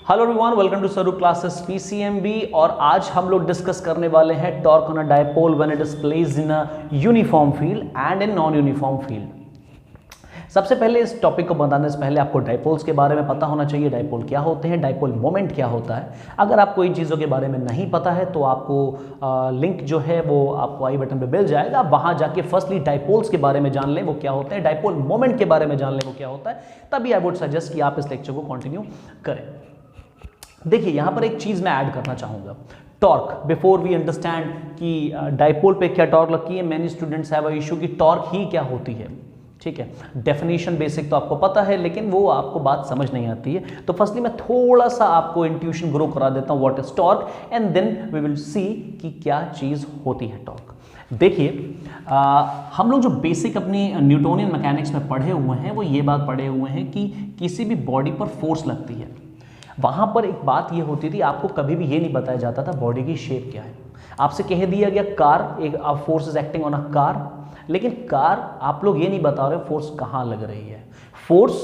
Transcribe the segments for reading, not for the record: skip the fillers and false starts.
Hello everyone, welcome to स्वरूप classes PCMB. और आज हम लोग डिस्कस करने वाले हैं torque on a dipole when it is placed in a uniform field and in non uniform field. सबसे पहले इस टॉपिक को बताने से पहले आपको डायपोल्स के बारे में पता होना चाहिए। डायपोल क्या होते हैं, डायपोल मोमेंट क्या होता है। अगर आपको इन चीज़ों के बारे में नहीं पता है तो आपको लिंक जो है वो आपको आई बटन पे मिल जाएगा। वहाँ जाके फर्स्टली डायपोल्स के बारे में जान लें वो क्या होते हैं, डायपोल मोमेंट के बारे में जान लें वो क्या होता है, तभी आई वुड सजेस्ट कि आप इस लेक्चर को कंटिन्यू करें। देखिए यहाँ पर एक चीज़ मैं ऐड करना चाहूँगा, टॉर्क। बिफोर वी अंडरस्टैंड कि डायपोल पे क्या टॉर्क लगती है, many students have a issue कि टॉर्क ही क्या होती है। ठीक है, डेफिनेशन बेसिक तो आपको पता है लेकिन वो आपको बात समझ नहीं आती है। तो फर्स्टली मैं थोड़ा सा आपको इंट्यूशन ग्रो करा देता हूँ what is torque, and then we will see कि क्या चीज़ होती है टॉर्क। देखिए हम लोग जो बेसिक अपनी न्यूटोनियन मैकेनिक्स में पढ़े हुए हैं वो ये बात पढ़े हुए हैं कि किसी भी बॉडी पर फोर्स लगती है। वहाँ पर एक बात ये होती थी, आपको कभी भी ये नहीं बताया जाता था बॉडी की शेप क्या है। आपसे कह दिया गया कार, एक force is acting on a car, लेकिन कार आप लोग ये नहीं बता रहे फोर्स कहाँ लग रही है। फोर्स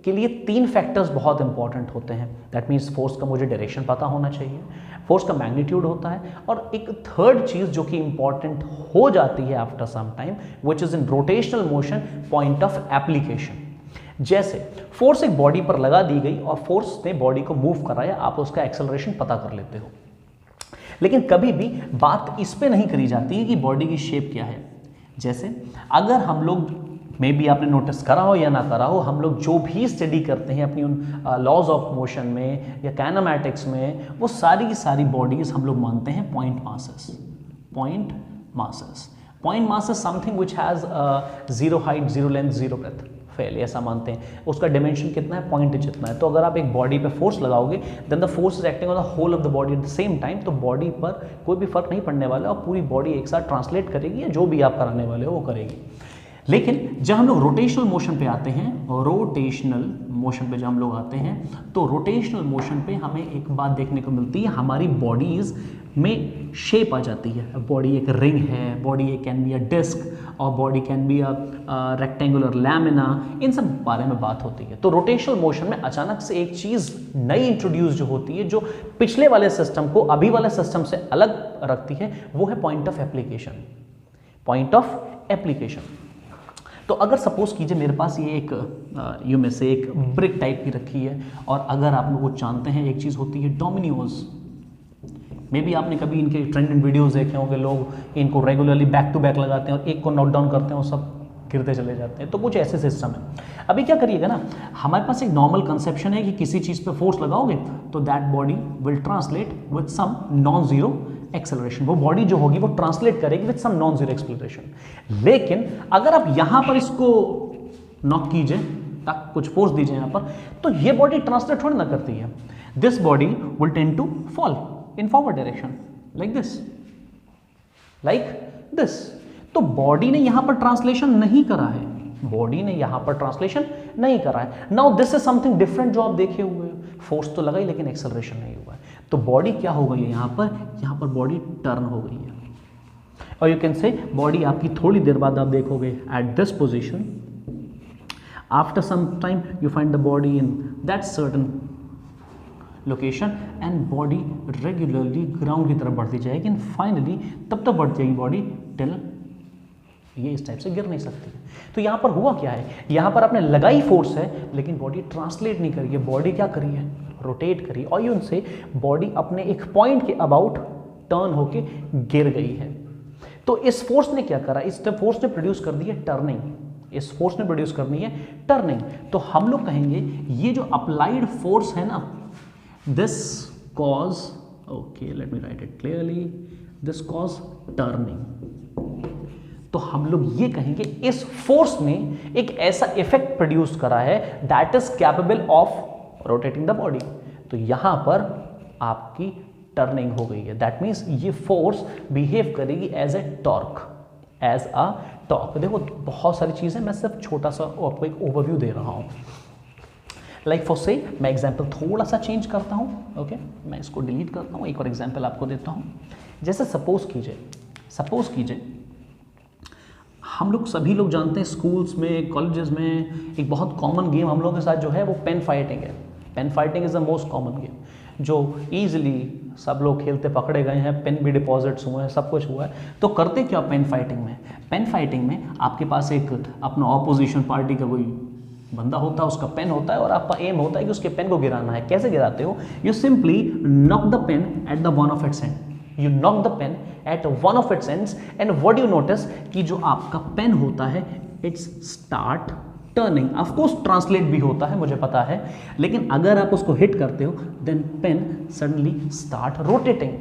के लिए तीन फैक्टर्स बहुत इंपॉर्टेंट होते हैं। दैट मीन्स फोर्स का मुझे डायरेक्शन पता होना चाहिए, फोर्स का मैग्नीट्यूड होता है, और एक थर्ड चीज़ जो कि इंपॉर्टेंट हो जाती है after some time, which is in rotational motion, point of application. जैसे फोर्स एक बॉडी पर लगा दी गई और फोर्स ने बॉडी को मूव कराया, आप उसका एक्सेलरेशन पता कर लेते हो। लेकिन कभी भी बात इस पे नहीं करी जाती है कि बॉडी की शेप क्या है। जैसे अगर हम लोग, मे बी आपने नोटिस करा हो या ना करा हो, हम लोग जो भी स्टडी करते हैं अपनी उन लॉज ऑफ मोशन में या काइनेमैटिक्स में, वो सारी की सारी बॉडीज हम लोग मानते हैं point masses. Point masses, point masses something which has zero height, zero length, zero breadth, fail, ऐसा मानते हैं। उसका डिमेंशन कितना है, पॉइंट जितना है। तो अगर आप एक बॉडी पे फोर्स लगाओगे then the force is acting on the whole of the body at the same time, तो बॉडी पर कोई भी फर्क नहीं पड़ने वाला और पूरी बॉडी एक साथ ट्रांसलेट करेगी या जो भी आप कराने वाले हो वो करेगी। लेकिन जब हम लोग रोटेशनल मोशन पे आते हैं, रोटेशनल मोशन पे जब हम लोग आते हैं तो रोटेशनल मोशन पे हमें एक बात देखने को मिलती है, हमारी बॉडीज में शेप आ जाती है। बॉडी एक रिंग है, बॉडी एक कैन बी अ डिस्क, और body can be a rectangular lamina, इन सब बारे में बात होती है। तो रोटेशनल मोशन में अचानक से एक चीज़ नई इंट्रोड्यूस जो होती है, जो पिछले वाले सिस्टम को अभी वाले सिस्टम से अलग रखती है, वो है point of application. Point of application. तो अगर सपोज कीजिए मेरे पास ये एक यू में से एक ब्रिक टाइप की रखी है, और अगर आप लोग वो जानते हैं एक चीज़ होती है डोमिनोज। मे बी आपने कभी इनके ट्रेंडिंग वीडियोस देखे होंगे, लोग इनको रेगुलरली बैक टू बैक लगाते हैं और एक को नॉक डाउन करते हैं और सब गिरते चले जाते हैं। तो कुछ ऐसे सिस्टम है। अभी क्या करिएगा ना, हमारे पास एक नॉर्मल कंसेप्शन है कि किसी चीज़ पे फोर्स लगाओगे तो that body will translate with some non zero acceleration. वो बॉडी जो होगी वो ट्रांसलेट करेगी with some non zero acceleration. लेकिन अगर आप यहाँ पर इसको नॉक कीजिए, तक कुछ फोर्स दीजिए यहाँ पर, तो ये बॉडी ट्रांसलेट थोड़ी ना करती है। This body will tend to fall in forward direction like this, like this. तो बॉडी ने यहां पर ट्रांसलेशन नहीं करा है, बॉडी ने यहां पर ट्रांसलेशन नहीं करा है। Now this is something different जो आप देखे हुए हो, फोर्स तो लगा ही लेकिन एक्सेलरेशन नहीं हुआ है। तो बॉडी क्या हो गई है यहां पर बॉडी टर्न हो गई है। और यू कैन से बॉडी आपकी थोड़ी देर बाद आप देखोगे at this position, after some time you find the body in that certain location, and body regularly ground की तरफ बढ़ती जाएगी, एंड फाइनली तब तक बढ़ जाएगी बॉडी टिल ये इस टाइप से गिर नहीं सकती। तो यहाँ पर हुआ क्या है, यहाँ पर आपने लगाई फोर्स है लेकिन बॉडी ट्रांसलेट नहीं करी है। बॉडी क्या करी है, रोटेट करी, और यूं से बॉडी अपने एक पॉइंट के अबाउट टर्न होके गिर गई है। तो इस फोर्स ने क्या करा, इस फोर्स ने प्रोड्यूस कर दी है टर्निंग, इस फोर्स ने प्रोड्यूस करनी है टर्निंग। तो हम लोग कहेंगे ये जो अप्लाइड फोर्स है ना, this cause, okay let me write it clearly, this cause turning। तो हम लोग ये कहेंगे इस फोर्स ने एक ऐसा इफेक्ट प्रोड्यूस करा है that is capable of rotating the body. तो यहां पर आपकी टर्निंग हो गई है। दैट मीन्स ये फोर्स बिहेव करेगी as a torque, as a torque. देखो बहुत सारी चीजें, मैं सिर्फ छोटा सा आपको एक ओवरव्यू दे रहा हूं। लाइक फॉर से मैं एग्जाम्पल थोड़ा सा चेंज करता हूँ, ओके मैं इसको डिलीट करता हूँ, एक और एग्जाम्पल आपको देता हूँ। जैसे सपोज कीजिए हम लोग सभी लोग जानते हैं स्कूल्स में, कॉलेजेस में एक बहुत कॉमन गेम हम लोगों के साथ जो है वो पेन फाइटिंग है। Pen fighting is the most common game जो ईजिली सब लोग खेलते पकड़े गए हैं, पेन भी डिपॉजिट्स हुए हैं, सब कुछ हुआ है। तो करते क्या पेन फाइटिंग में? पेन फाइटिंग में आपके पास एक अपना ऑपोजिशन पार्टी का कोई बंदा होता है, उसका पेन होता है और आपका एम होता है कि उसके पेन को गिराना है। कैसे गिराते हो? You simply knock the pen at the one of its and, you knock the pen eight one of its ends and what you notice कि जो आपका पेन होता है it's start turning. Of course translate भी होता है, मुझे पता है, लेकिन अगर आप उसको हिट करते हो then pen suddenly start rotating.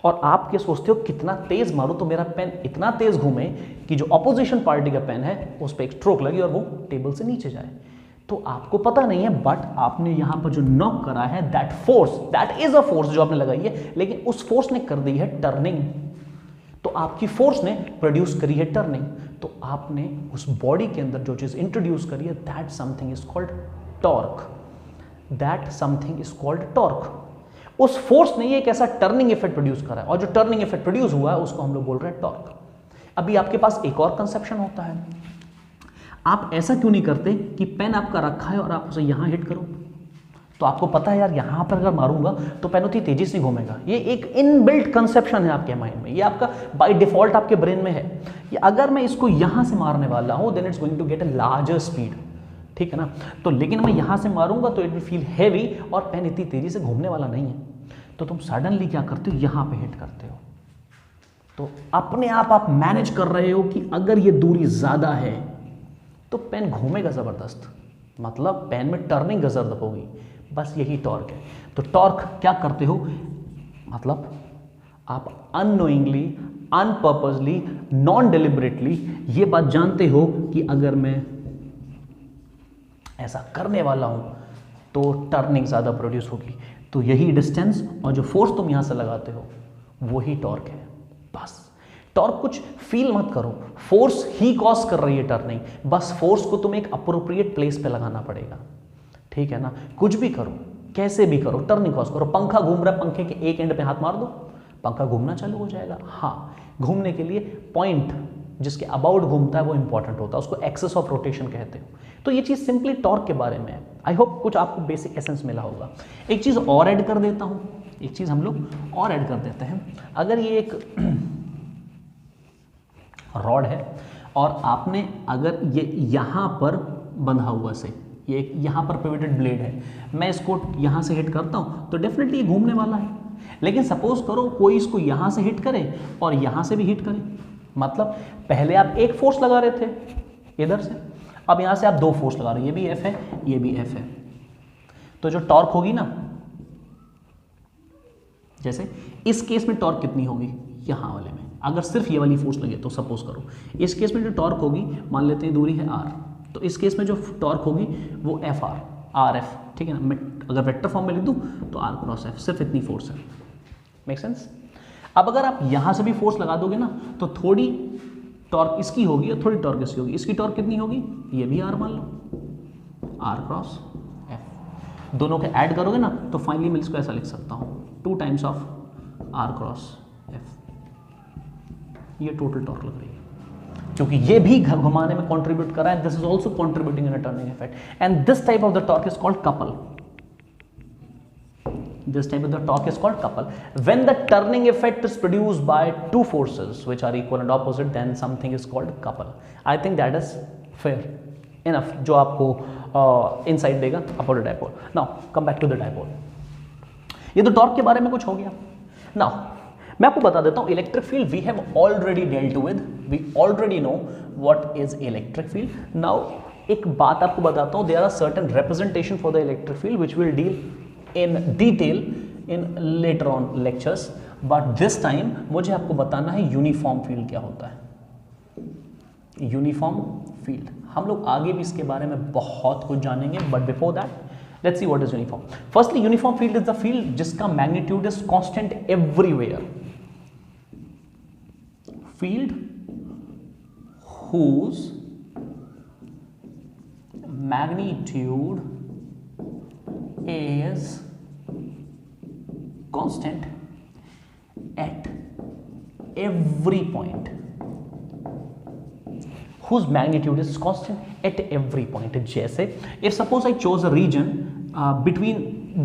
और आप क्या सोचते हो कितना तेज मारो तो मेरा पेन इतना तेज घूमे कि जो ऑपोजिशन पार्टी का पेन है उस पर एक स्ट्रोक लगे और वो टेबल से नीचे जाए। तो आपको पता नहीं है, बट आपने यहां पर जो नॉक करा है that force, that is a force जो आपने लगाई है, लेकिन उस फोर्स ने कर दी है टर्निंग। तो आपकी फोर्स ने प्रोड्यूस करी है टर्निंग। तो आपने उस बॉडी के अंदर जो चीज इंट्रोड्यूस करी है that something is called torque, that something is called torque. उस फोर्स ने ये एक ऐसा टर्निंग इफेक्ट प्रोड्यूस करा है और जो टर्निंग इफेक्ट प्रोड्यूस हुआ है उसको हम लोग बोल रहे हैं टॉर्क। अभी आपके पास एक और कंसेप्शन होता है, आप ऐसा क्यों नहीं करते कि पेन आपका रखा है और आप उसे यहां हिट करो? तो आपको पता है यार यहां पर अगर मारूंगा तो पेन उतनी तेजी से घूमेगा। ये एक इनबिल्ट कंसेप्शन है आपके माइंड में, ये आपका बाय डिफॉल्ट आपके ब्रेन में है कि अगर मैं इसको यहां से मारने वाला हूं then it's going to get a larger speed, ठीक है ना। तो लेकिन मैं यहां से मारूंगा तो इट विल फील हैवी और पेन इतनी तेजी से घूमने वाला नहीं है। तो तुम सडनली क्या करते हो, यहां पे हिट करते हो। तो अपने आप मैनेज कर रहे हो कि अगर ये दूरी ज्यादा है तो पेन घूमेगा जबरदस्त, मतलब पेन में टर्निंग जबरदस्त होगी। बस यही टॉर्क है। तो टॉर्क क्या करते हो, मतलब आप अननोइंगली, अनपर्पसली, नॉन डिलिबरेटली ये बात जानते हो कि अगर मैं ऐसा करने वाला हूं तो टर्निंग ज्यादा प्रोड्यूस होगी। तो यही डिस्टेंस और जो फोर्स तुम यहां से लगाते हो वही टॉर्क है। बस टॉर्क कुछ फील मत करो, फोर्स ही कॉज कर रही है टर्निंग, बस फोर्स को तुम्हें एक अप्रोप्रिएट प्लेस पे लगाना पड़ेगा, ठीक है ना। कुछ भी करो, कैसे भी करो, टर्निंग कॉज करो। पंखा घूम रहा है, पंखे के एक एंड पे हाथ मार दो, पंखा घूमना चालू हो जाएगा। हाँ, घूमने के लिए पॉइंट जिसके अबाउट घूमता है वो इंपॉर्टेंट होता है, उसको एक्सेस ऑफ रोटेशन कहते हो। तो ये चीज सिंपली टॉर्क के बारे में है। आई होप कुछ आपको बेसिक एसेंस मिला होगा। एक चीज और ऐड कर देता हूं, एक चीज हम लोग और ऐड कर देते हैं। अगर ये एक रॉड है और आपने अगर ये यहां पर बंधा हुआ से, ये यहां पर पिवटेड ब्लेड है, मैं इसको यहां से हिट करता हूं तो डेफिनेटली ये घूमने वाला है। लेकिन सपोज करो कोई इसको यहां से हिट करे और यहां से भी हिट करे, मतलब पहले आप एक फोर्स लगा रहे थे इधर से, अब यहां से आप दो फोर्स लगा रहे हो, ये भी एफ है, ये भी एफ है। तो जो टॉर्क होगी ना, जैसे इस केस में टॉर्क कितनी होगी, यहां वाले में अगर सिर्फ ये वाली फोर्स लगे तो सपोज करो इस केस में जो टॉर्क होगी, मान लेते हैं दूरी है आर, तो इस केस में जो टॉर्क होगी वो एफ आर, आर एफ, ठीक है ना। मैं अगर वेक्टर फॉर्म में लिख दूं तो आर क्रॉस एफ, सिर्फ इतनी फोर्स है। Make sense? अब अगर आप यहां से भी फोर्स लगा दोगे ना तो थोड़ी टॉर्क इसकी होगी और थोड़ी टॉर्क इसकी होगी। इसकी टॉर्क कितनी होगी, ये भी आर मान लो, आर क्रॉस एफ। दोनों के ऐड करोगे ना तो फाइनली मैं इसको ऐसा लिख सकता हूं, 2 times of R cross F. ये टोटल टॉर्क लग रही है क्योंकि ये भी घुमाने में कंट्रीब्यूट कर रहा है। This is also contributing in a turning effect and this type of the torque is called couple. This type of the torque is called couple. When the turning effect is produced by two forces which are equal and opposite, then something is called couple. I think that is fair enough जो आपको insight देगा about the dipole. Now come back to the dipole. ये तो torque के बारे में कुछ हो गया. Now मैं आपको बता देता हूँ electric field we have already dealt with. We already know what is electric field. Now एक बात आपको बताता हूँ, there are certain representation for the electric field which will deal in detail in later on lectures, but this time मुझे आपको बताना है uniform field क्या होता है. यूनिफॉर्म फील्ड हम लोग आगे भी इसके बारे में बहुत कुछ जानेंगे, but before that let's see what is uniform. Firstly uniform field is the field जिसका magnitude is constant everywhere. Field whose magnitude is constant at every point, whose magnitude is constant at every point. जैसे if suppose I chose a region between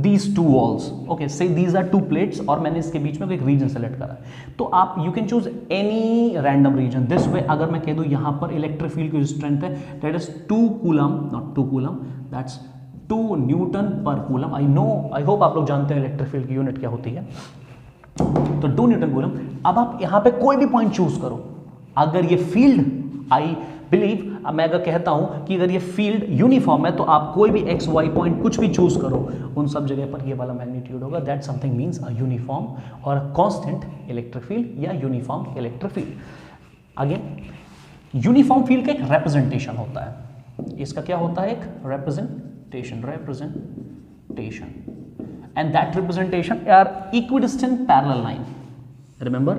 these two walls, okay, say these are two plates और मैंने इसके बीच में कोई एक reason select करा है, तो आप you can choose any random region this way. अगर मैं कह दूँ यहाँ पर इलेक्ट्रिक फील्ड की स्ट्रेंथ है that is 2 coulomb, not 2 coulomb, that's 2 newton per coulomb. I hope आप लोग जानते हैं इलेक्ट्रिक फील्ड की यूनिट क्या होती है. तो 2 न्यूटन कूलम. अब आप यहाँ पे कोई भी पॉइंट चूज करो. अगर ये फील्ड, आई बिलीव, मैं अगर कहता हूं कि अगर ये फील्ड यूनिफॉर्म है तो आप कोई भी एक्स वाई पॉइंट कुछ भी चूज करो, उन सब जगह पर ये वाला मैग्नीट्यूड होगा. That something means a uniform और अ कांस्टेंट इलेक्ट्रिक फील्ड या uniform electric field. Again uniform field का एक रिप्रेजेंटेशन होता है. इसका क्या होता है? एक representation. And that representation are equidistant parallel line. Remember,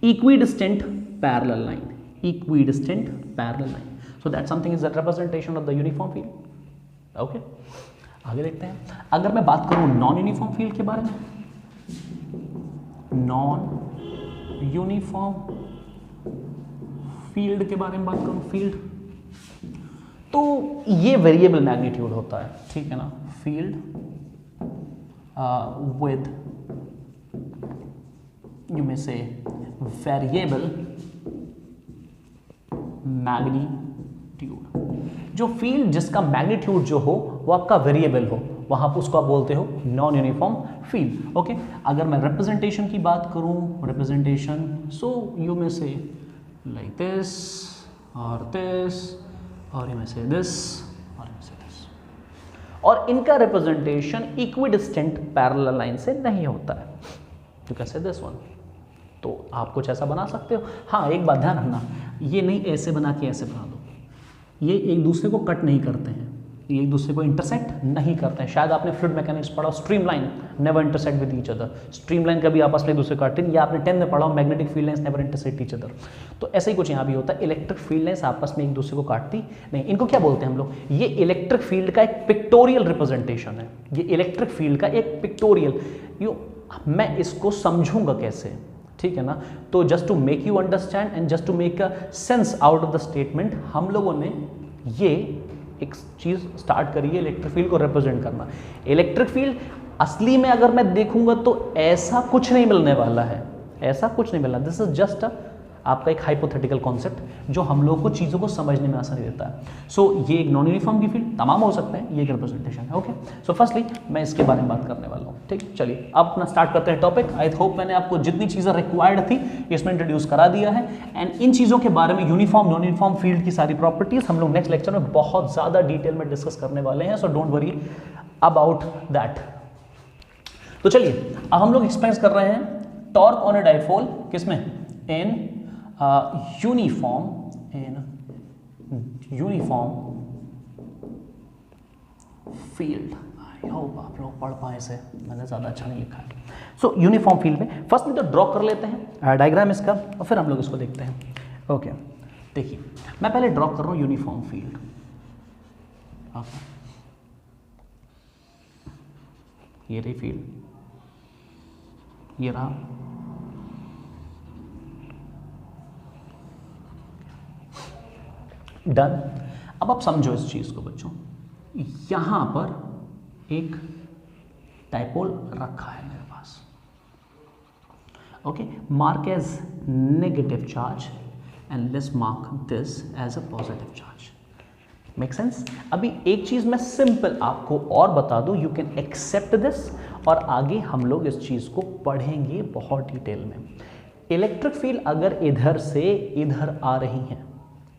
equidistant parallel line. Equidistant parallel line. So that something is a representation of the uniform field. Okay. आगे देखते हैं. अगर मैं बात करूं नॉन यूनिफॉर्म फील्ड के बारे में, नॉन यूनिफॉर्म फील्ड के बारे में बात करूं, फील्ड, तो ये वेरिएबल मैग्नीट्यूड होता है. ठीक है ना. फील्ड विद यू मे से वेरिएबल मैग्नीट्यूड. जो फील्ड जिसका मैग्नीट्यूड जो हो वो आपका वेरिएबल हो, वहां पर उसको आप बोलते हो नॉन यूनिफॉर्म फील्ड. ओके. अगर मैं रिप्रेजेंटेशन की बात करूं, रिप्रेजेंटेशन, सो यू मे से लाइक दिस और दिस और यू मे से दिस और यू मे से दिस, और इनका रिप्रेजेंटेशन इक्विडिस्टेंट पैरेलल लाइन से नहीं होता है. You can say this one. तो आप कुछ ऐसा बना सकते हो. हाँ, एक बात ध्यान रखना, ये नहीं ऐसे बना के ऐसे बना दो. ये एक दूसरे को कट नहीं करते हैं, ये एक दूसरे को इंटरसेक्ट नहीं करते हैं. शायद आपने फ्लूइड मैकेनिक्स पढ़ा, streamline never intersect with each other. Streamline कभी आपस में एक दूसरे को काटते नहीं. या आपने 10th में पढ़ा, magnetic field lines never intersect each other. तो ऐसा ही कुछ यहाँ भी होता है. इलेक्ट्रिक फील्ड लाइंस आपस में एक दूसरे को काटती नहीं. इनको क्या बोलते हैं हम लोग? ये इलेक्ट्रिक फील्ड का एक पिक्टोरियल रिप्रेजेंटेशन है. ये इलेक्ट्रिक फील्ड का एक पिक्टोरियल, मैं इसको समझूंगा कैसे? ठीक है ना. तो just to make you understand and just to make a sense out of the statement, हम लोगों ने ये एक चीज स्टार्ट करी है, इलेक्ट्रिक फील्ड को रिप्रेजेंट करना. इलेक्ट्रिक फील्ड असली में अगर मैं देखूंगा तो ऐसा कुछ नहीं मिलने वाला है, ऐसा कुछ नहीं मिलना. दिस इज जस्ट आपका एक हाइपोथेटिकल कॉन्सेप्ट जो हम लोगों को चीज़ों को समझने में आसानी देता है. सो ये एक नॉन यूनिफॉर्म की फील्ड, तमाम हो सकते हैं, ये एक रिप्रेजेंटेशन है. ओके. सो फर्स्टली मैं इसके बारे में बात करने वाला हूँ. ठीक, चलिए अब अपना स्टार्ट करते हैं टॉपिक. आई होप मैंने आपको जितनी चीज़ें रिक्वायर्ड थी इसमें इंट्रोड्यूस करा दिया है. एंड इन चीज़ों के बारे में, यूनिफॉर्म नॉन यूनिफॉर्म फील्ड की सारी प्रॉपर्टीज हम लोग नेक्स्ट लेक्चर में बहुत ज़्यादा डिटेल में डिस्कस करने वाले हैं. So don't worry about that. तो चलिए अब हम लोग एक्सप्लेन कर रहे हैं टॉर्क ऑन अ डाइपोल, किसमें? In uniform field. I hope आप लोग पढ़ पाए इसे, मैंने ज़्यादा अच्छा नहीं लिखा है. सो यूनिफॉर्म फील्ड में फर्स्ट में तो ड्रॉ कर लेते हैं डायग्राम इसका और फिर हम लोग इसको देखते हैं. ओके. देखिए मैं पहले ड्रॉ कर रहा हूँ यूनिफॉर्म फील्ड. ये रही फील्ड, ये रहा. डन. अब आप समझो इस चीज को बच्चों. यहां पर एक डाइपोल रखा है मेरे पास. Okay. Mark as negative charge and let's mark this as a positive charge. Make sense? अभी एक चीज मैं सिंपल आपको और बता दूं, यू कैन एक्सेप्ट दिस, और आगे हम लोग इस चीज को पढ़ेंगे बहुत डिटेल में. इलेक्ट्रिक फील्ड अगर इधर से इधर आ रही है,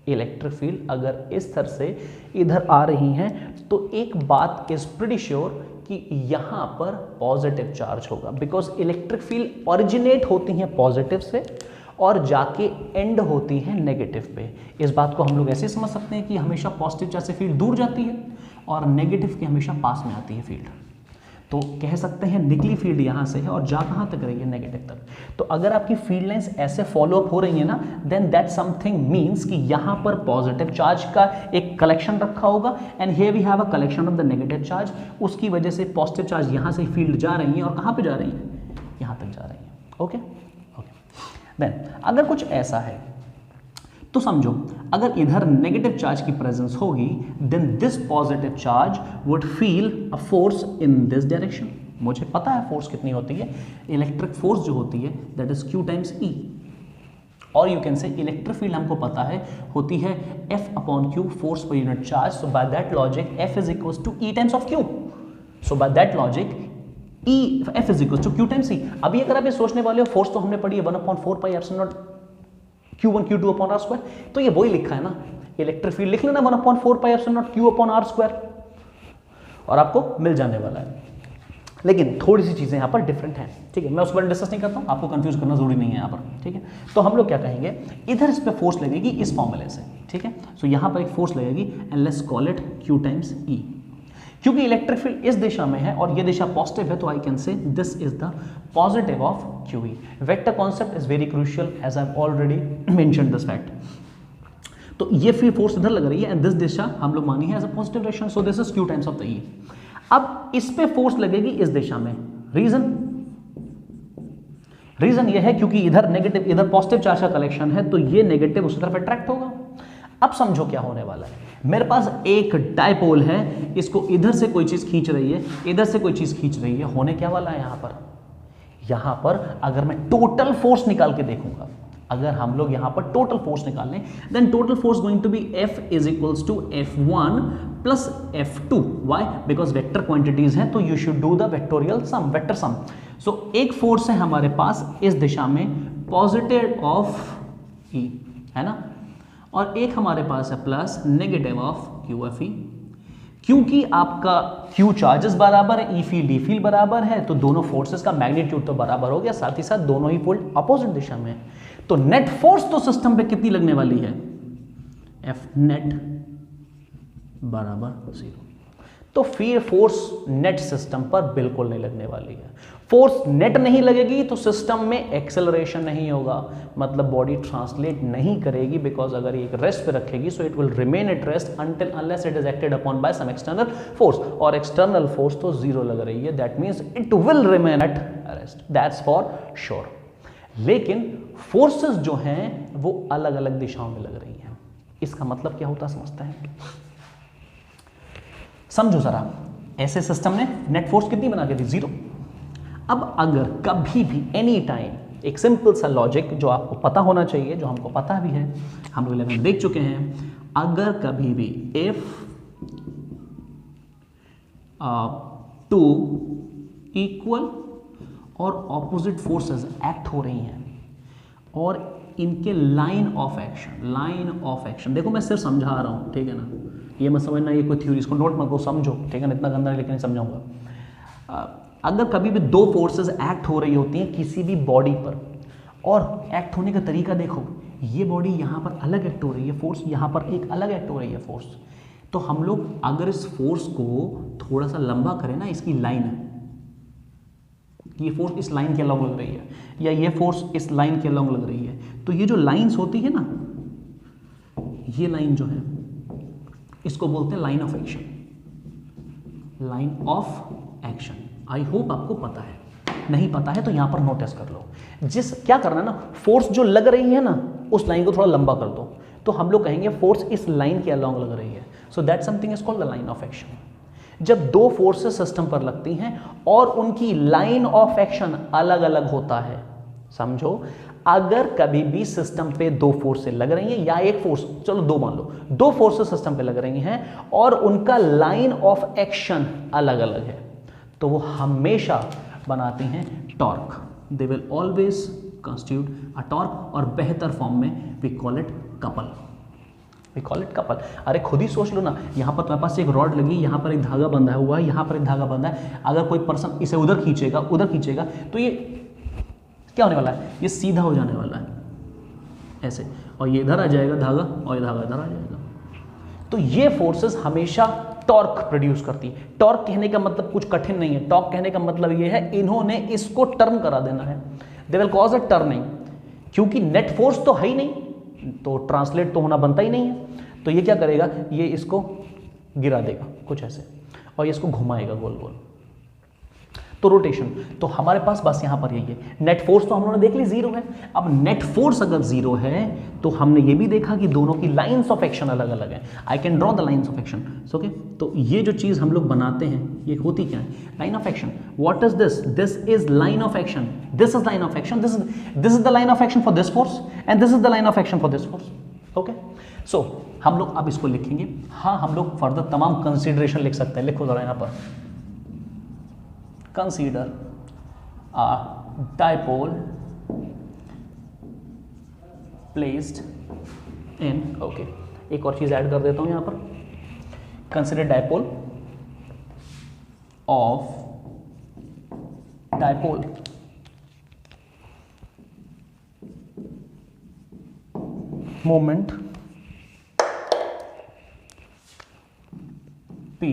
इलेक्ट्रिक फील्ड अगर इस तरह से इधर आ रही हैं, तो एक बात इज प्रीटी श्योर कि यहां पर पॉजिटिव चार्ज होगा. बिकॉज इलेक्ट्रिक फील्ड ओरिजिनेट होती हैं पॉजिटिव से और जाके एंड होती हैं नेगेटिव पे. इस बात को हम लोग ऐसे समझ सकते हैं कि हमेशा पॉजिटिव चार्ज से फील्ड दूर जाती है और नेगेटिव की हमेशा पास में आती है फील्ड. तो कह सकते हैं निकली फील्ड यहाँ से है और जा कहाँ तक रही है? नेगेटिव तक. तो अगर आपकी फील्ड लाइंस ऐसे फॉलो अप हो रही है ना, देन दैट समथिंग मीन्स कि यहाँ पर पॉजिटिव चार्ज का एक कलेक्शन रखा होगा and here we have a collection of the negative charge. उसकी वजह से पॉजिटिव चार्ज यहाँ से फील्ड जा रही है और कहाँ पे जा रही है? यहाँ तक जा रही है. ओके. ओके. देन अगर कुछ ऐसा है तो समझो अगर इधर नेगेटिव चार्ज की प्रेजेंस होगी then this positive charge would feel a force in this direction. मुझे पता है फोर्स कितनी होती है, इलेक्ट्रिक फोर्स जो होती है that is Q times E, और you can say electric field हमको पता है होती है F/Q force per unit charge. So by that logic F is equal to E times of Q। So by that logic F is equal to Q times E। अभी अगर आप ये सोचने वाले हो फोर्स तो हमने पढ़ी है 1/4 pi epsilon not Q1 Q2 upon R square, तो ये वही लिखा है ना, इलेक्ट्रिक फील्ड लिख लेना 1/4 pi epsilon not Q upon R square और आपको मिल जाने वाला है। लेकिन थोड़ी सी चीजें यहाँ पर डिफरेंट हैं, ठीक है, मैं उस पर डिस्कस नहीं करता हूँ, आपको कंफ्यूज करना जरूरी नहीं है यहाँ पर, ठीक है। तो हम लोग क्या कहेंगे, इधर इस पे फोर्स लगेगी इस फॉर्मूले से, ठीक है। सो यहाँ पर एक फोर्स लगेगी and let's call it Q times E। क्योंकि इलेक्ट्रिक फील्ड इस दिशा में है और ये दिशा पॉजिटिव है, तो I can say this is the positive of QE। Vector concept is very crucial as I have already mentioned this fact. तो ये फिर फोर्स इधर लग रही है एंड दिस दिशा हम लोग मानी है as a positive direction, so this is Q times of the E। अब इस पे फोर्स लगेगी इस दिशा में, रीजन ये है क्योंकि इधर नेगेटिव इधर पॉजिटिव चार्ज का कलेक्शन है, तो ये नेगेटिव उसी तरफ अट्रैक्ट होगा। अब समझो क्या होने वाला है, मेरे पास एक डायपोल है, इसको इधर से कोई चीज खींच रही है, इधर से कोई चीज खींच रही है, होने क्या वाला है यहां पर अगर मैं टोटल फोर्स निकाल के देखूंगा, अगर हम लोग यहां पर टोटल फोर्स निकाल लें then total force going to be F is equals to F1 plus F2। Why? Because vector quantities हैं, तो you should do the vectorial sum, vector sum. So एक फोर्स है हमारे पास इस दिशा में पॉजिटिव ऑफ E, है ना, और एक हमारे पास है प्लस नेगेटिव ऑफ QFE। क्योंकि आपका Q चार्जेस बराबर है, E फील्ड E फील्ड बराबर है, तो दोनों फोर्सेस का मैग्नीट्यूड तो बराबर हो गया, साथ ही साथ दोनों ही फोल्ड अपोजिट दिशा में। तो नेट फोर्स तो सिस्टम पे कितनी लगने वाली है, F नेट बराबर 0। तो फिर फोर्स नेट सिस्टम पर बिल्कुल नहीं लगने वाली है। फोर्स नेट नहीं लगेगी तो सिस्टम में एक्सेलरेशन नहीं होगा, मतलब बॉडी ट्रांसलेट नहीं करेगी, बिकॉज अगर ये रेस्ट पे रखेगी so it will remain at rest until unless it is acted upon by some external force, और एक्सटर्नल फोर्स तो 0 लग रही है, that means it will remain at rest, that's for sure. लेकिन फोर्सेस जो हैं वो अलग अलग दिशाओं में लग रही हैं। इसका मतलब क्या होता समझते हैं, समझो जरा, ऐसे सिस्टम ने नेट फोर्स कितनी बना के दी, 0। अब अगर कभी भी एनी टाइम, एक सिंपल सा लॉजिक जो आपको पता होना चाहिए, जो हमको पता भी है, हम लोग 11 देख चुके हैं, अगर कभी भी इफ टू इक्वल और ऑपोजिट फोर्सेस एक्ट हो रही हैं और इनके लाइन ऑफ एक्शन, देखो मैं सिर्फ समझा रहा हूं, ठीक है ना, ये मत समझना ये कोई थ्योरी, इसको नोट मत को समझो, ठीक है ना, इतना गंदा लेकिन नहीं समझाऊंगा। अगर कभी भी दो फोर्सेस एक्ट हो रही होती हैं किसी भी बॉडी पर, और एक्ट होने का तरीका देखो, ये बॉडी यहाँ पर अलग एक्ट हो रही है फोर्स, यहाँ पर एक अलग एक्ट हो रही है फोर्स, तो हम लोग अगर इस फोर्स को थोड़ा सा लंबा करें ना, इसकी लाइन, ये फोर्स इस लाइन के अलॉन्ग लग रही है या ये फोर्स इस लाइन के अलॉन्ग लग रही है, तो ये जो लाइंस होती है ना, ये लाइन जो है इसको बोलते हैं line of action, line of action. I hope आपको पता है, नहीं पता है तो यहां पर नोटिस कर लो। जिस क्या करना है ना, फोर्स जो लग रही है ना उस लाइन को थोड़ा लंबा कर दो, तो हम लोग कहेंगे फोर्स इस लाइन के अलॉन्ग लग रही है, so that something is called the line of action. जब दो फोर्सेस सिस्टम पर लगती हैं और उनकी लाइन ऑफ एक्शन अलग अलग होता है, समझो, अगर कभी भी सिस्टम पे दो फोर्सेस लग रही हैं या एक फोर्स, चलो दो मान लो, दो फोर्सेस सिस्टम पे लग रही हैं और उनका लाइन ऑफ एक्शन अलग अलग है, तो वो हमेशा बनाती हैं torque, they will always constitute a torque, और बेहतर फॉर्म में we call it couple, we call it couple. अरे खुद ही सोच लो ना, यहाँ पर तुम्हारे पास एक रॉड लगी, यहाँ पर एक धागा बंधा हुआ है, यहाँ पर एक धागा बंधा है, अगर कोई पर्सन इसे उधर खींचेगा तो ये क्या होने वाला है, ये सीधा हो जाने वाला है ऐसे, और ये इधर आ जाएगा धागा और ये धागा इधर आ जाएगा। तो ये फोर्सेस हमेशा टॉर्क प्रोड्यूस करती है। टॉर्क कहने का मतलब कुछ कठिन नहीं है, टॉर्क कहने का मतलब ये है इन्होंने इसको टर्न करा देना है, they will cause a turning, क्योंकि नेट फोर्स तो है ही नहीं, तो ट्रांसलेट तो होना बनता ही नहीं है, तो ये क्या करेगा, ये इसको गिरा देगा कुछ ऐसे और ये इसको घुमाएगा गोल गोल। तो रोटेशन, तो हमारे पास बस यहां पर यही है। नेट फोर्स तो हम लोगों ने देख ली जीरो है। अब नेट फोर्स अगर जीरो है तो हमने ये भी देखा कि दोनों की लाइंस ऑफ एक्शन अलग अलग है। I can draw the lines of action, okay. तो ये जो चीज हम लोग बनाते हैं ये होती क्या है, line of action. What is this, this is line of action, this is line of action, this is the line of action for this force and this is the line of action for this force, okay. So हम लोग अब इसको लिखेंगे। हाँ, हम लोग further तमाम consideration लिख सकते हैं, लिखो जरा यहां पर, consider a dipole placed in, okay, एक और चीज ऐड कर देता हूं यहां पर, consider dipole of dipole moment P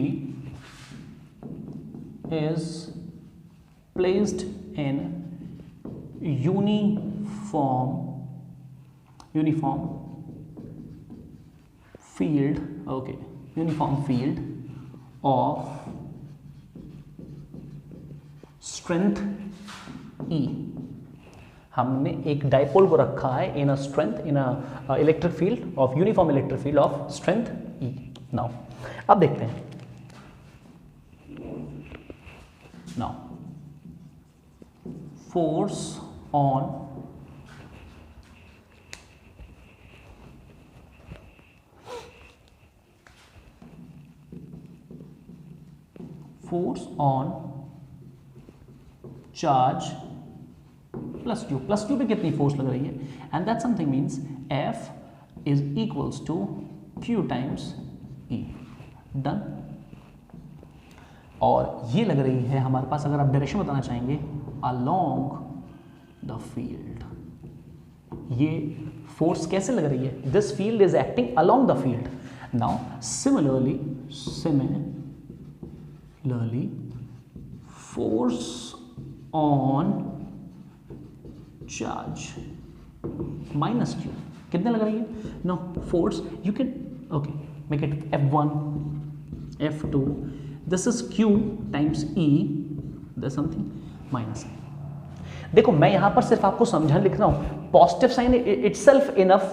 is placed in uniform field, okay, uniform field of strength E। हमने एक डाइपोल को रखा है in a strength, in a electric field of uniform electric field of strength E। Now अब देखते हैं, now force on charge plus q पे कितनी फोर्स लग रही है, and that something means F is equals to Q times E, done. और ये लग रही है हमारे पास, अगर आप डायरेक्शन बताना चाहेंगे, अलोंग द फील्ड। ये फोर्स कैसे लग रही है, this field is acting along the field. Now similarly force on charge minus Q कितने लग रही है, no force you can, okay, make it F1 F2, this is Q times E, there's something minus। देखो मैं यहां पर सिर्फ आपको समझाने लिख रहा हूं, positive sine itself enough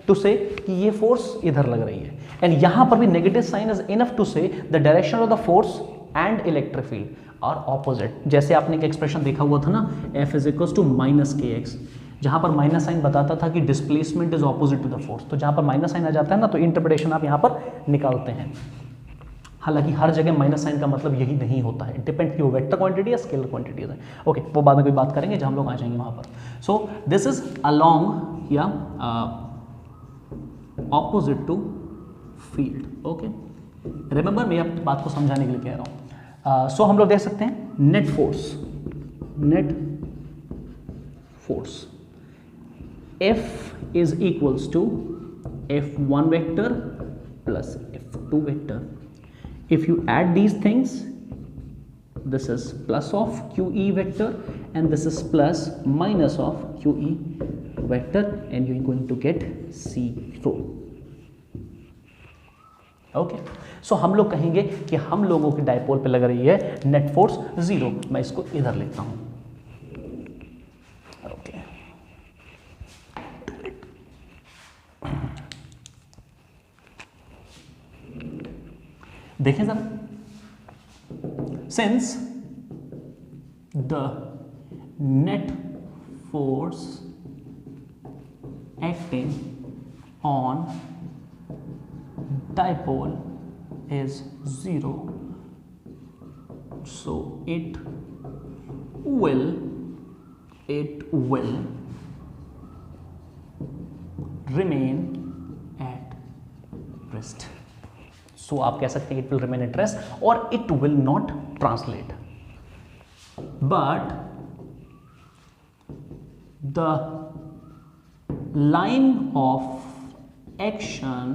to say कि ये फोर्स इधर लग रही है, एंड यहां पर भी negative sign is enough to say the direction of the force and electric field are opposite. जैसे आपने एक एक्सप्रेशन देखा हुआ था ना, F is equal to minus KX, जहां पर माइनस साइन बताता था कि displacement is opposite to the force, तो जहां पर माइनस साइन आ जाता है ना, तो इंटरप्रिटेशन आप यहां पर निकालते हैं। हालांकि हर जगह माइनस साइन का मतलब यही नहीं होता है, डिपेंड की वो वेक्टर क्वांटिटी या स्केलर क्वांटिटी है, ओके, वो बाद में कोई बात करेंगे जब हम लोग आ जाएंगे वहां पर। सो दिस इज अलोंग या opposite to field, okay. Remember मैं आप बात को समझाने के लिए कह रहा हूं। सो हम लोग देख सकते हैं net force F is equals to F1 vector plus F2 vector। If you add these things, this is plus of QE vector and this is plus minus of QE vector, and you're going to get C0, okay. So हम लोग कहेंगे कि हम लोगों की dipole पे लग रही है नेट फोर्स 0। मैं इसको इधर लिखता हूं, ओके। देखें जरा, since the net force acting on dipole is 0, so it will remain at rest। so आप कह सकते हैं it will remain at rest or it will not translate, but the line of action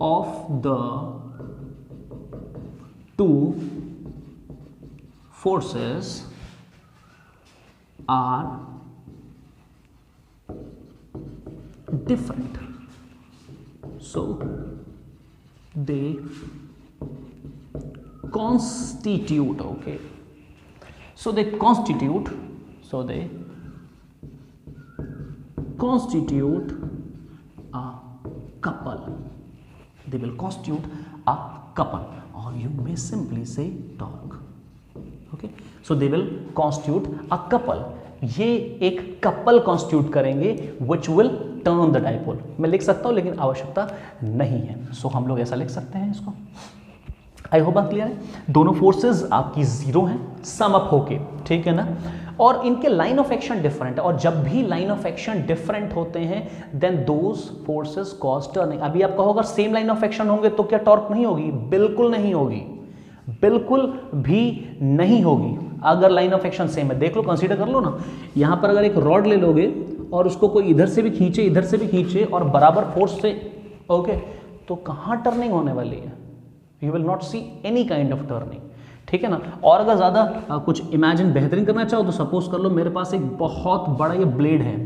of the two forces are different, so they constitute, okay, So they constitute a couple. They will constitute a couple, or you may simply say torque. Okay, so they will constitute a couple. ये एक couple constitute करेंगे which will turn the dipole. मैं लिख सकता हूं लेकिन आवश्यकता नहीं है. सो हम लोग ऐसा लिख सकते हैं इसको. आई होप बात क्लियर है. दोनों फोर्सेस आपकी जीरो हैं सम अप होके, ठीक है ना, और इनके लाइन ऑफ एक्शन डिफरेंट है, और जब भी लाइन ऑफ एक्शन डिफरेंट होते हैं then those forces cause turning. अभी आप कहोगे सेम लाइन ऑफ एक्शन होंगे तो क्या टॉर्क नहीं होगी? बिल्कुल नहीं होगी, बिल्कुल भी नहीं होगी. अगर लाइन ऑफ एक्शन सेम है, देख लो, कंसीडर कर लो ना, यहां पर अगर एक रॉड ले लोगे और उसको कोई इधर से भी खींचे इधर से भी खींचे और बराबर फोर्स से, ओके, तो कहां टर्निंग होने वाली है? You will not see any kind of turning, ठीक है ना. और अगर ज़्यादा कुछ इमेजिन बेहतरीन करना चाहो तो सपोज कर लो मेरे पास एक बहुत बड़ा ये ब्लेड है,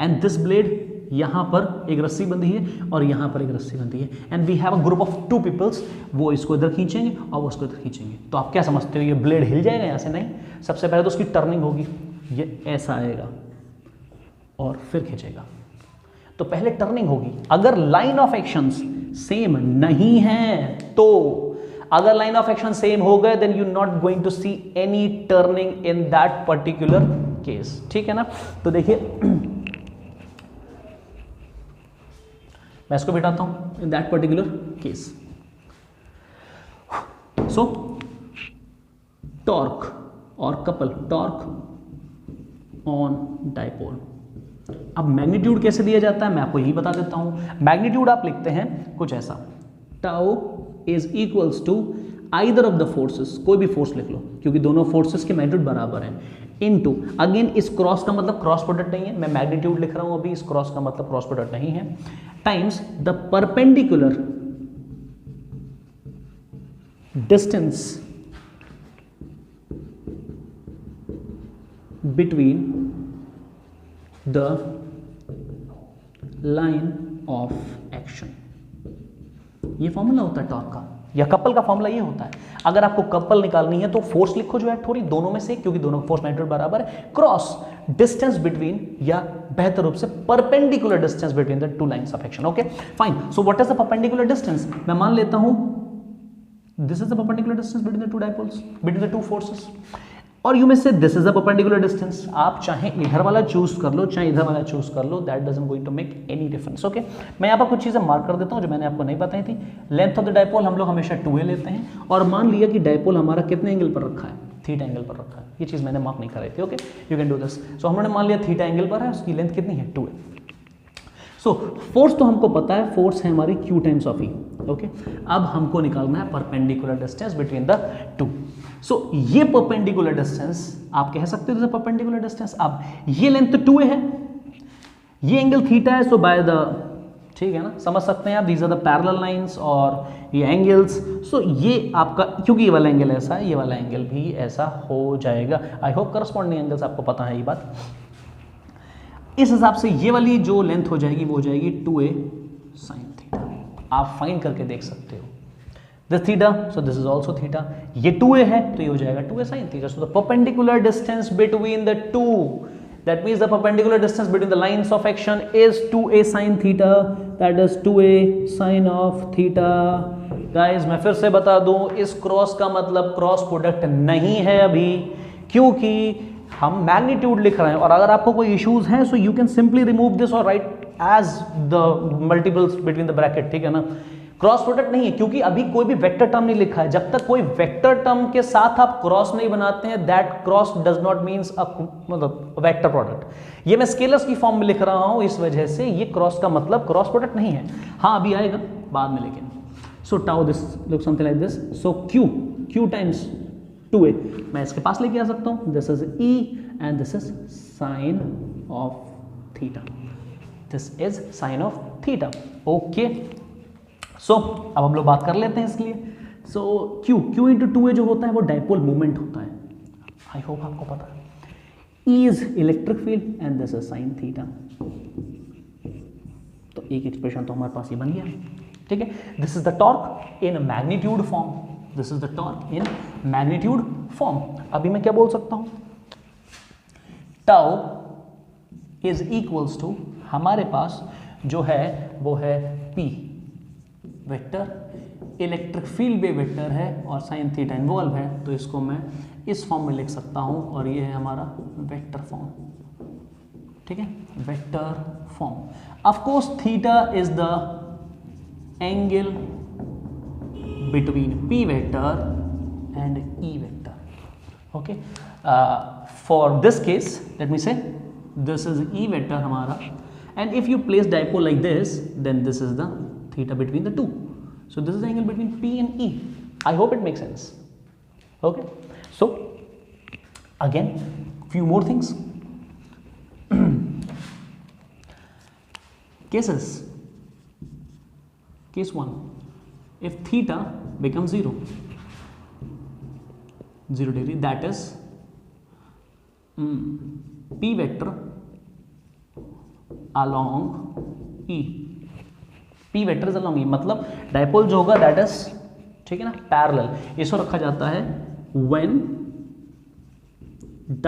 एंड दिस ब्लेड यहाँ पर एक रस्सी बंधी है और यहाँ पर एक रस्सी बंधी है, and we have a group of two peoples. वो इसको इधर खींचेंगे और वो इसको इधर खींचेंगे. तो आप क्या समझते हो, ये ब्लेड हिल जाएगा यहाँ से? नहीं. सबसे पहले तो उसकी टर्निंग होगी, ये ऐसा आएगा और फिर खींचेगा. तो पहले टर्निंग होगी. अगर लाइन ऑफ एक्शंस सेम नहीं है तो, अगर लाइन ऑफ एक्शन सेम हो गए then you not going to see any turning in that particular case, ठीक है ना. तो देखिए मैं इसको बिठाता हूं in that particular case. So torque और कपल, टॉर्क ऑन डाइपोल. अब मैग्नीट्यूड कैसे दिया जाता है मैं आपको यही बता देता हूं. मैग्नीट्यूड आप लिखते हैं कुछ ऐसा, tau is equals to either of the forces, कोई भी फोर्स लिख लो क्योंकि दोनों फोर्सेस के मैग्नीट्यूड बराबर हैं, इनटू, अगेन इस क्रॉस का मतलब क्रॉस प्रोडक्ट नहीं है, मैं मैग्नीट्यूड लिख रहा हूं अभी, इस क्रॉस का मतलब क्रॉस प्रोडक्ट नहीं है, times the perpendicular distance between the line of action. ये फॉर्मूला होता है टॉर्क का, या कपल का फॉर्मूला ये होता है. अगर आपको कपल निकालनी है तो फोर्स लिखो जो है थोड़ी दोनों में से, क्योंकि दोनों फोर्स मैग्नीट्यूड बराबर है, क्रॉस डिस्टेंस बिटवीन, या बेहतर रूप से perpendicular distance between the two lines of action. Okay fine. So what is the perpendicular distance? मैं मान लेता हूं this is the perpendicular distance between the to dipoles, between the two forces, और you में से this is the perpendicular distance. आप चाहे इधर वाला चूज कर लो चाहे इधर वाला चूज कर लो, that doesn't going to make any difference. Okay, मैं यहाँ पर कुछ चीजें मार्क कर देता हूँ जो मैंने आपको नहीं बताई थी. लेंथ ऑफ द डाइपोल हम लोग हमेशा 2a लेते हैं, और मान लिया कि डाइपोल हमारा कितने एंगल पर रखा है? थीटा एंगल पर रखा है. ये चीज मैंने मार्क नहीं कराई थी. Okay, you can do this. So हमने मान लिया थीटा एंगल पर है, उसकी लेंथ कितनी है? 2a. सो फोर्स तो हमको पता है, फोर्स है हमारी q times of e. Okay, अब हमको निकालना है perpendicular distance between the two. So ये परपेंडिकुलर डिस्टेंस आप कह सकते हो परपेंडिकुलर डिस्टेंस. अब ये लेंथ तो 2a है, ये एंगल थीटा है, सो बाय द, ठीक है ना, समझ सकते हैं आप, these are the parallel lines और ये एंगल्स. सो ये आपका, क्योंकि ये वाला एंगल ऐसा है, ये वाला एंगल भी ऐसा हो जाएगा. आई होप करस्पॉन्डिंग एंगल्स आपको पता है ये बात. इस हिसाब से ये वाली जो लेंथ हो जाएगी वो हो जाएगी 2a sin थीटा. आप फाइंड करके देख सकते हो. This theta, so this is also theta. ये 2a है तो ये हो जाएगा 2a sin theta. So the perpendicular distance between the to, that means the perpendicular distance between the lines of action is 2a sin theta, that is 2a sin of theta. guys मैं फिर से बता दूं, इस cross का मतलब cross product नहीं है अभी, क्योंकि हम मैग्नीट्यूड लिख रहे हैं. और अगर आपको कोई इश्यूज हैं so you can simply remove this और write as the multiples between the bracket, ठीक है ना. क्रॉस प्रोडक्ट नहीं है क्योंकि अभी कोई भी वेक्टर टर्म नहीं लिखा है. जब तक कोई वेक्टर टर्म के साथ आप क्रॉस नहीं बनाते हैं, that cross does not means मतलब वेक्टर प्रोडक्ट. ये मैं स्केलर्स की फॉर्म में लिख रहा हूं, इस वजह से ये क्रॉस का मतलब क्रॉस प्रोडक्ट नहीं है. हाँ अभी आएगा बाद में लेकिन. So tau this look something like this. So q times 2a मैं इसके पास लेके आ सकता हूं. This is e and this is sine of theta. This is sine of theta. Okay, so अब हम लोग बात कर लेते हैं इसके लिए. सो Q इंटू 2a जो होता है वो डाइपोल मूवमेंट होता है. आई होप आपको पता है. E is electric field and this is sine theta. तो एक एक्सप्रेशन तो हमारे पास ये बन गया, ठीक है. This is the torque in magnitude form. This is the torque in magnitude form. अभी मैं क्या बोल सकता हूं, टाउ इज इक्वल्स टू, हमारे पास जो है वो है P वेक्टर, इलेक्ट्रिक फील्ड भी वेक्टर है और साइन थीटा इन्वॉल्व है, तो इसको मैं इस फॉर्म में लिख सकता हूं और ये है हमारा वेक्टर फॉर्म, ठीक है, vector form. Of course theta is the angle between P vector and E vector. Okay, for this case let me say this is E vector हमारा, and if you place dipole like this then this is the theta between the two, so this is the angle between P and E. I hope it makes sense. Okay, so again few more things. Cases. Case 1, if theta becomes 0 degree, that is P vector along E, P vector is along E, मतलब dipole जो होगा that is, ठीक है ना, parallel. इसको रखा जाता है when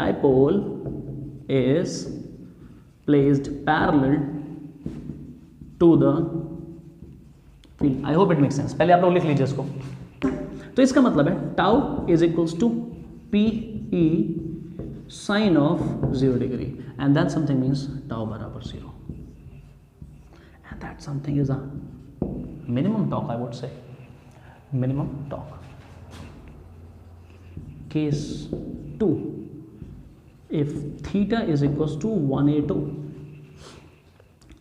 dipole is placed parallel to the field. I hope it makes sense. पहले आप लोग लिख लीजिए इसको। तो इसका मतलब है tau is equals to P E sine of 0 degree, and that something means tau बराबर 0, and that something is a minimum torque, I would say minimum torque. Case 2, if theta is equals to 1A2,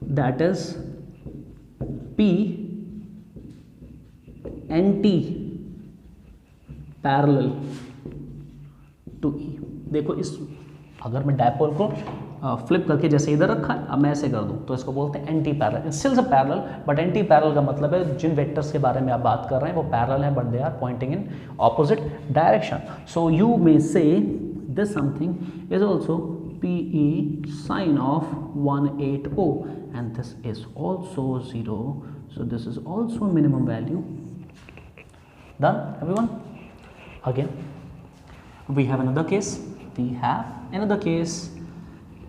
that is P anti parallel to E। देखो इस, अगर मैं dipole को flip करके जैसे इधर रखा है, अब मैं ऐसे कर दूं तो इसको बोलते हैं anti parallel. It's still a parallel, but anti parallel का मतलब है जिन वेक्टर्स के बारे में आप बात कर रहे हैं वो पैरेलल है but they are pointing in opposite direction. So you may say this something is also PE sine of 180 and this is also 0, so this is also minimum value. Done everyone? Again we have another case,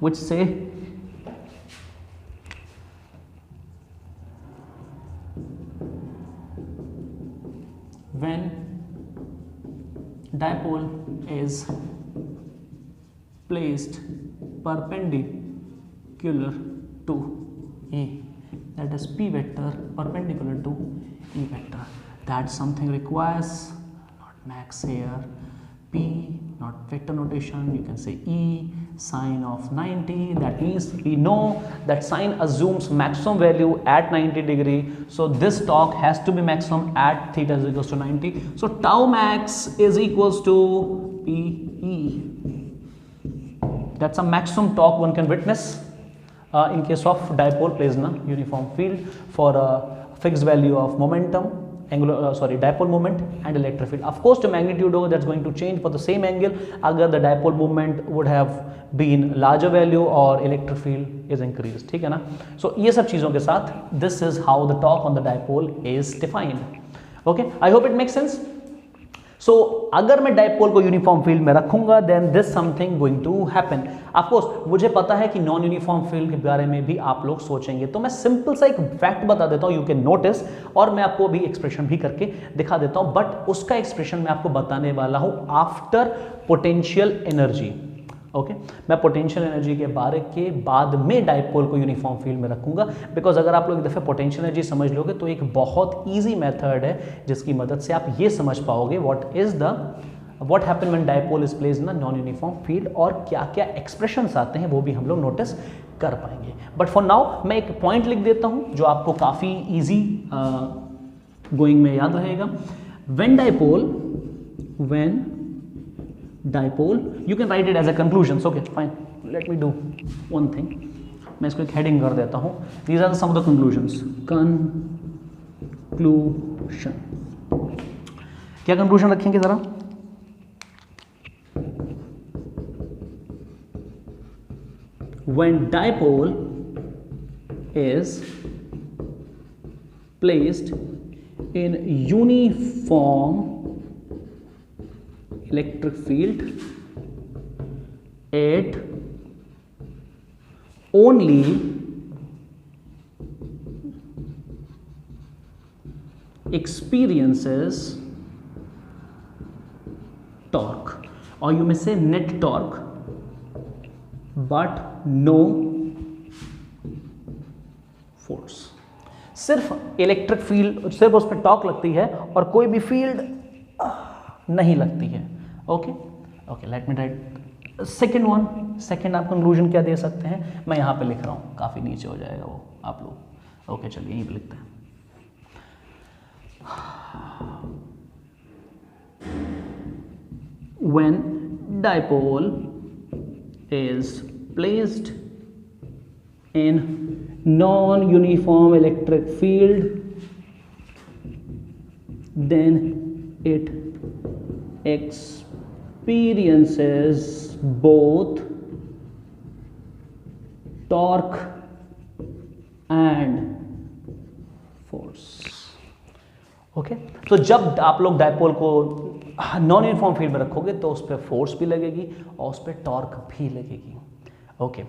which say when dipole is placed perpendicular to E, that is P vector perpendicular to E vector, that something requires not max here, P, not vector notation, you can say E sine of 90. That means we know that sine assumes maximum value at 90 degree, so this torque has to be maximum at theta is equals to 90, so tau max is equals to PE. That's a maximum torque one can witness in case of dipole placed in a uniform field for a fixed value of momentum, dipole moment and electric field. Of course the magnitude over that's going to change for the same angle agar the dipole moment would have been larger value or electric field is increased, ठीक है ना। So ये सब चीज़ों के साथ this is how the torque on the dipole is defined. Okay, I hope it makes sense. सो अगर मैं डायपोल को यूनिफॉर्म फील्ड में रखूंगा then this something going to happen. Of course मुझे पता है कि नॉन यूनिफॉर्म फील्ड के बारे में भी आप लोग सोचेंगे, तो मैं सिंपल सा एक फैक्ट बता देता हूं, यू कैन नोटिस, और मैं आपको भी एक्सप्रेशन भी करके दिखा देता हूं, बट उसका एक्सप्रेशन मैं आपको बताने वाला हूं आफ्टर पोटेंशियल एनर्जी। ओके, मैं पोटेंशियल एनर्जी के बारे के बाद में डायपोल को यूनिफॉर्म फील्ड में रखूंगा, बिकॉज अगर आप लोग एक दफ़े पोटेंशियल एनर्जी समझ लोगे तो एक बहुत इजी मेथड है जिसकी मदद से आप ये समझ पाओगे what happen when dipole is placed in a non uniform field, और क्या क्या एक्सप्रेशंस आते हैं वो भी हम लोग नोटिस कर पाएंगे। बट फॉर नाउ मैं एक पॉइंट लिख देता हूँ जो आपको काफ़ी ईजी गोइंग में याद रहेगा। When dipole, you can write it as a conclusions. Okay, fine, let me do one thing, मैं इसको एक हेडिंग कर देता हूँ, these are some of the conclusions. Conclusion, क्या कंक्लूजन रखेंगे जरा? When dipole is placed in uniform electric field it only experiences torque, or you may say net torque, but no force. सिर्फ इलेक्ट्रिक फील्ड, सिर्फ उस पर torque लगती है और कोई भी फील्ड नहीं लगती है. Okay okay, let me right second one. Second आप कंक्लूजन क्या दे सकते हैं, मैं यहाँ पे लिख रहा हूँ, काफ़ी नीचे हो जाएगा वो आप लोग. ओके चलिए यहीं पे लिखते हैं. When dipole is placed in non-uniform electric field, then it experiences both torque and force. Okay, तो जब आप लोग डायपोल को नॉन यूनिफॉर्म फील्ड में रखोगे तो उस पर फोर्स भी लगेगी और उस पर टॉर्क भी लगेगी. ओके,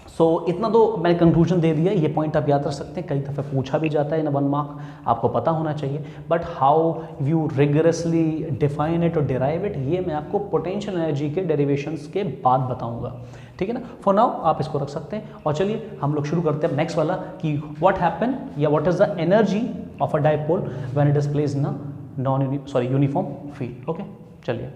सो इतना तो मैंने कंक्लूजन दे दिया. ये पॉइंट आप याद रख सकते हैं, कई दफ़े पूछा भी जाता है इन 1 मार्क, आपको पता होना चाहिए. But how you rigorously define it और डिराइव इट, ये मैं आपको पोटेंशियल एनर्जी के डेरिवेशंस के बाद बताऊंगा. ठीक है ना. फॉर नाउ आप इसको रख सकते हैं. और चलिए हम लोग शुरू करते हैं नेक्स्ट वाला कि व्हाट हैपन या what is the energy of a dipole when it is placed in a uniform field. Okay चलिए.